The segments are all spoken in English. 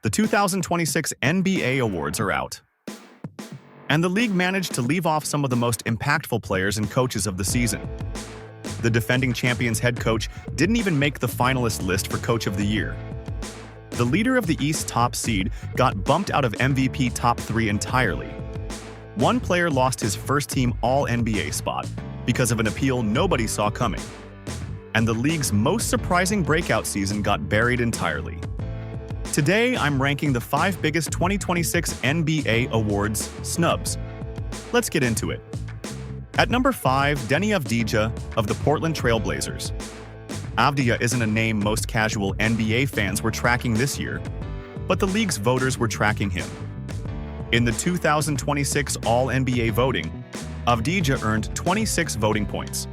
The 2026 NBA awards are out, and the league managed to leave off some of the most impactful players and coaches of the season. The defending champions head coach didn't even make the finalist list for Coach of the Year. The leader of the East top seed got bumped out of MVP top 3 entirely. One player lost his first-team All-NBA spot because of an appeal nobody saw coming. And the league's most surprising breakout season got buried entirely. Today, I'm ranking the 5 biggest 2026 NBA awards snubs. Let's get into it. At number 5, Deni Avdija of the Portland Trail Blazers. Avdija isn't a name most casual NBA fans were tracking this year, but the league's voters were tracking him. In the 2026 All-NBA voting, Avdija earned 26 voting points.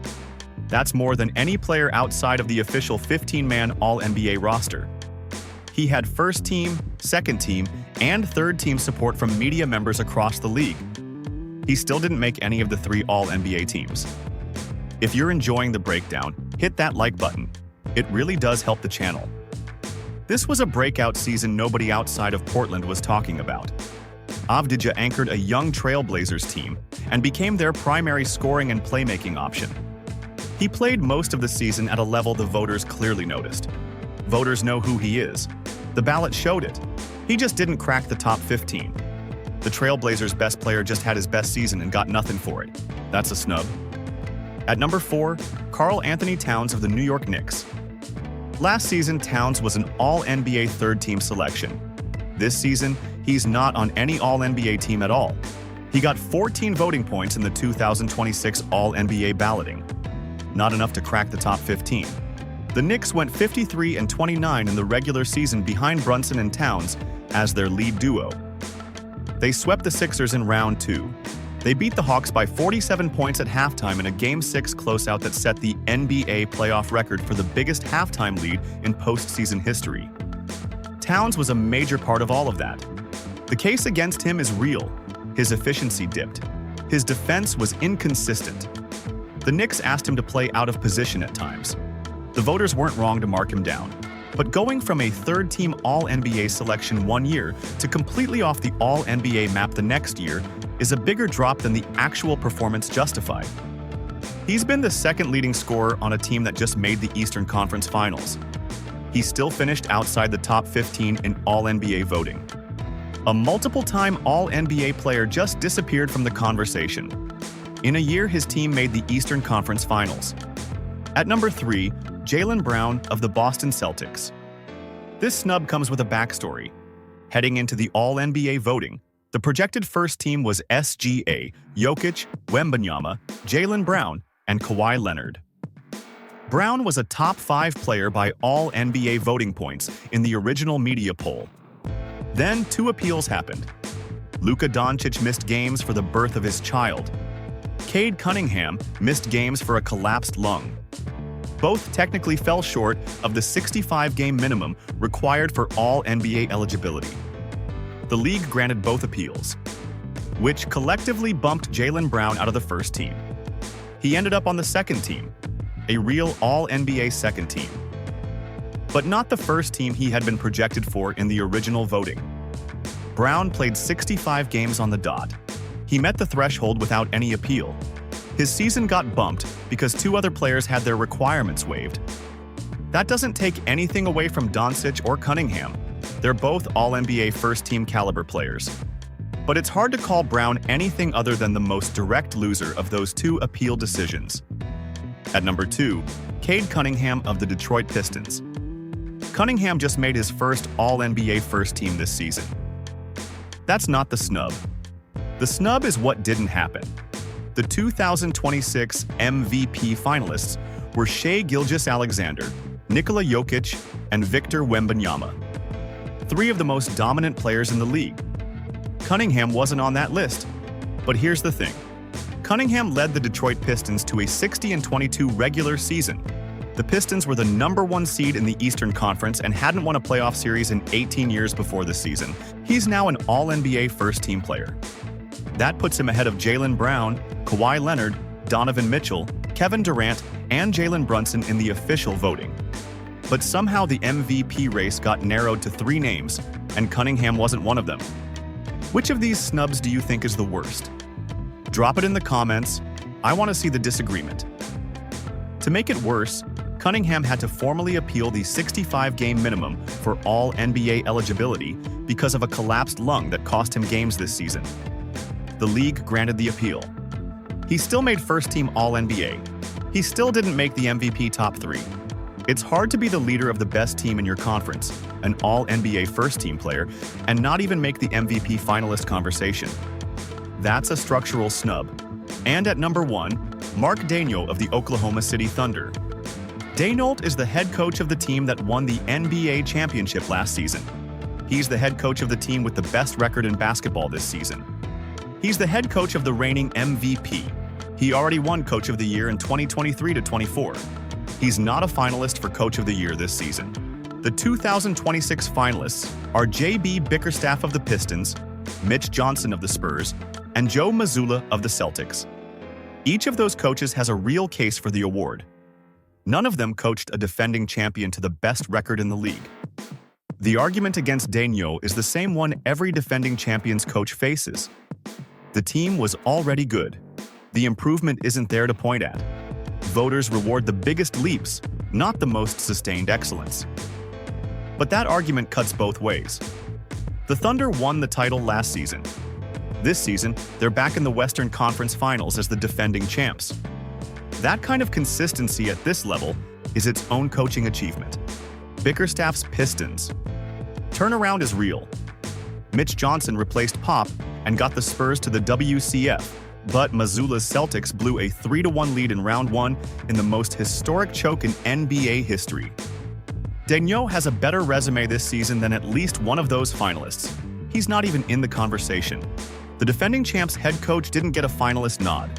That's more than any player outside of the official 15-man All-NBA roster. He had first-team, second-team, and third-team support from media members across the league. He still didn't make any of the 3 All-NBA teams. If you're enjoying the breakdown, hit that like button. It really does help the channel. This was a breakout season nobody outside of Portland was talking about. Avdija anchored a young Trailblazers team and became their primary scoring and playmaking option. He played most of the season at a level the voters clearly noticed. Voters know who he is. The ballot showed it. He just didn't crack the top 15. The Trailblazers' best player just had his best season and got nothing for it. That's a snub. At number 4, Karl-Anthony Towns of the New York Knicks. Last season, Towns was an All-NBA third-team selection. This season, he's not on any All-NBA team at all. He got 14 voting points in the 2026 All-NBA balloting. Not enough to crack the top 15. The Knicks went 53-29 in the regular season behind Brunson and Towns as their lead duo. They swept the Sixers in round 2. They beat the Hawks by 47 points at halftime in a Game 6 closeout that set the NBA playoff record for the biggest halftime lead in postseason history. Towns was a major part of all of that. The case against him is real. His efficiency dipped. His defense was inconsistent. The Knicks asked him to play out of position at times. The voters weren't wrong to mark him down. But going from a third-team All-NBA selection one year to completely off the All-NBA map the next year is a bigger drop than the actual performance justified. He's been the second leading scorer on a team that just made the Eastern Conference Finals. He still finished outside the top 15 in All-NBA voting. A multiple-time All-NBA player just disappeared from the conversation. In a year, his team made the Eastern Conference Finals. At number 3, Jaylen Brown of the Boston Celtics. This snub comes with a backstory. Heading into the All-NBA voting, the projected first team was SGA, Jokic, Wembanyama, Jaylen Brown, and Kawhi Leonard. Brown was a top 5 player by All-NBA voting points in the original media poll. Then 2 appeals happened. Luka Doncic missed games for the birth of his child. Cade Cunningham missed games for a collapsed lung. Both technically fell short of the 65-game minimum required for All-NBA eligibility. The league granted both appeals, which collectively bumped Jaylen Brown out of the first team. He ended up on the second team, a real All-NBA second team, but not the first team he had been projected for in the original voting. Brown played 65 games on the dot. He met the threshold without any appeal. His season got bumped because 2 other players had their requirements waived. That doesn't take anything away from Doncic or Cunningham. They're both All-NBA first-team caliber players. But it's hard to call Brown anything other than the most direct loser of those 2 appeal decisions. At number 2, Cade Cunningham of the Detroit Pistons. Cunningham just made his first All-NBA first team this season. That's not the snub. The snub is what didn't happen. The 2026 MVP finalists were Shai Gilgeous-Alexander, Nikola Jokic, and Victor Wembanyama. 3 of the most dominant players in the league. Cunningham wasn't on that list. But here's the thing. Cunningham led the Detroit Pistons to a 60-22 regular season. The Pistons were the number 1 seed in the Eastern Conference and hadn't won a playoff series in 18 years before the season. He's now an All-NBA first-team player. That puts him ahead of Jaylen Brown, Kawhi Leonard, Donovan Mitchell, Kevin Durant, and Jalen Brunson in the official voting. But somehow the MVP race got narrowed to 3 names, and Cunningham wasn't one of them. Which of these snubs do you think is the worst? Drop it in the comments. I want to see the disagreement. To make it worse, Cunningham had to formally appeal the 65-game minimum for all NBA eligibility because of a collapsed lung that cost him games this season. The league granted the appeal. He still made first-team All-NBA. He still didn't make the MVP top 3. It's hard to be the leader of the best team in your conference, an All-NBA first-team player, and not even make the MVP finalist conversation. That's a structural snub. And at number 1, Mark Daigneault of the Oklahoma City Thunder. Daigneault is the head coach of the team that won the NBA championship last season. He's the head coach of the team with the best record in basketball this season. He's the head coach of the reigning MVP. He already won Coach of the Year in 2023-24. He's not a finalist for Coach of the Year this season. The 2026 finalists are J.B. Bickerstaff of the Pistons, Mitch Johnson of the Spurs, and Joe Mazzulla of the Celtics. Each of those coaches has a real case for the award. None of them coached a defending champion to the best record in the league. The argument against Daigneault is the same one every defending champion's coach faces. The team was already good. The improvement isn't there to point at. Voters reward the biggest leaps, not the most sustained excellence. But that argument cuts both ways. The Thunder won the title last season. This season, they're back in the Western Conference Finals as the defending champs. That kind of consistency at this level is its own coaching achievement. Bickerstaff's Pistons. Turnaround is real. Mitch Johnson replaced Pop and got the Spurs to the WCF, but Mazzulla's Celtics blew a 3-1 lead in round 1 in the most historic choke in NBA history. Daigneault has a better resume this season than at least one of those finalists. He's not even in the conversation. The defending champs head coach didn't get a finalist nod.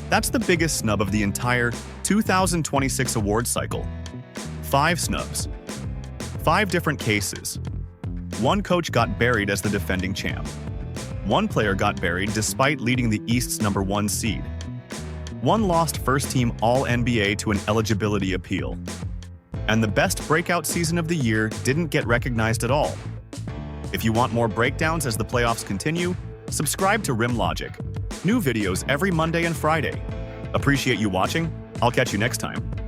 That's the biggest snub of the entire 2026 awards cycle. 5 snubs. 5 different cases. 1 coach got buried as the defending champ. 1 player got buried despite leading the East's number 1 seed. 1 lost first-team All-NBA to an eligibility appeal. And the best breakout season of the year didn't get recognized at all. If you want more breakdowns as the playoffs continue, subscribe to Rim Logic. New videos every Monday and Friday. Appreciate you watching. I'll catch you next time.